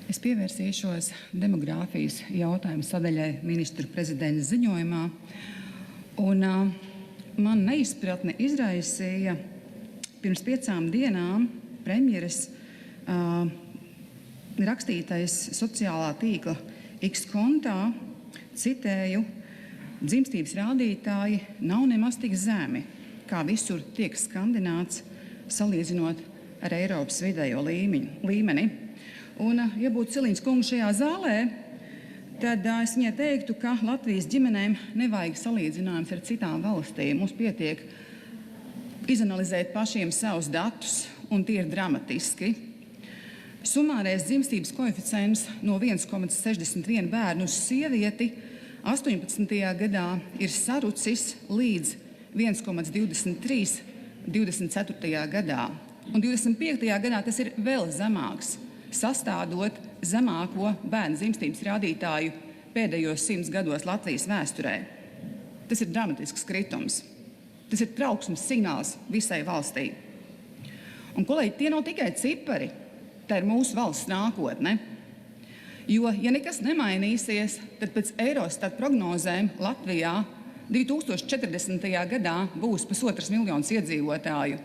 Es pievērsīšos demogrāfijas jautājumu sadaļai ministru prezidenta ziņojumā. Man neizpratni izraisīja pirms 5 dienām premjeras rakstītais sociālā tīkla X kontā, citēju, dzimstības rādītāji nav nemaz tik zemi, kā visur tiek skandināts, salīdzinot ar Eiropas vidējo līmeni. Ja būtu Ciliņas kungs šajā zālē, tad es viņai teiktu, ka Latvijas ģimenēm nevajag salīdzinājums ar citām valstīm. Mums pietiek izanalizēt pašiem savus datus, un tie ir dramatiski. Sumārais dzimstības koeficients no 1,61 bērnu uz sievieti 18. gadā ir sarucis līdz 1,23 24. gadā. Un 25. gadā tas ir vēl zemāks, sastādot zemāko bērnu dzimstības rādītāju pēdējos 100 gados Latvijas vēsturē. Tas ir dramatisks kritums. Tas ir trauksmes signāls visai valstī. Un, kolēģi, tie nav tikai cipari, tā ir mūsu valsts nākotne. Jo, ja nekas nemainīsies, tad pēc Eurostat prognozēm Latvijā 2040. gadā būs 1,5 miljonus iedzīvotāju,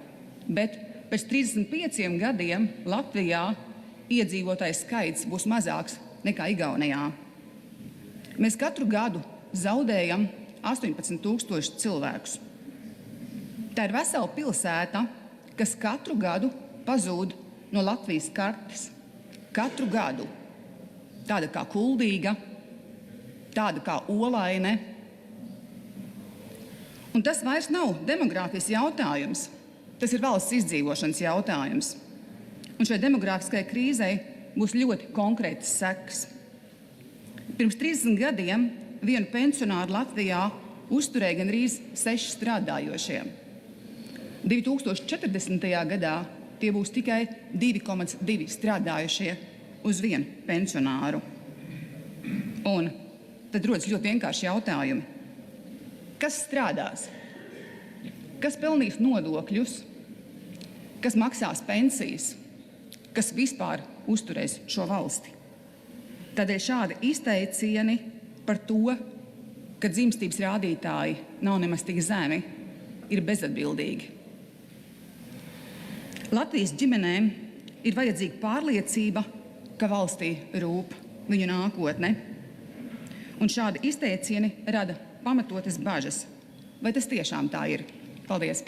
bet pēc 35 gadiem Latvijā iedzīvotāju skaits būs mazāks nekā Igaunijā. Mēs katru gadu zaudējam 18,000 cilvēkus. Tā ir vesela pilsēta, kas katru gadu pazūd no Latvijas kartes. Katru gadu. Tāda kā Kuldīga, tāda kā Olaine. Un tas vairs nav demogrāfijas jautājums. Tas ir valsts izdzīvošanas jautājums. Un šai demogrāfiskajai krīzei būs ļoti konkrētas sekas. Pirms 30 gadiem vienu pensionāru Latvijā uzturēja gandrīz 6 strādājošie. 2040. gadā tie būs tikai 2,2 strādājošie uz vienu pensionāru. Un tad rodas ļoti vienkārši jautājumi. Kas strādās? Kas pelnīs nodokļus? Kas maksās pensijas? Kas vispār uzturēs šo valsti? Tādēļ šādi izteicieni par to, ka dzimstības rādītāji nav nemaz tik zemi, ir bezatbildīgi. Latvijas ģimenēm ir vajadzīga pārliecība, ka valstī rūp viņu nākotne. Un šādi izteicieni rada pamatotas bažas. Vai tas tiešām tā ir? Paldies!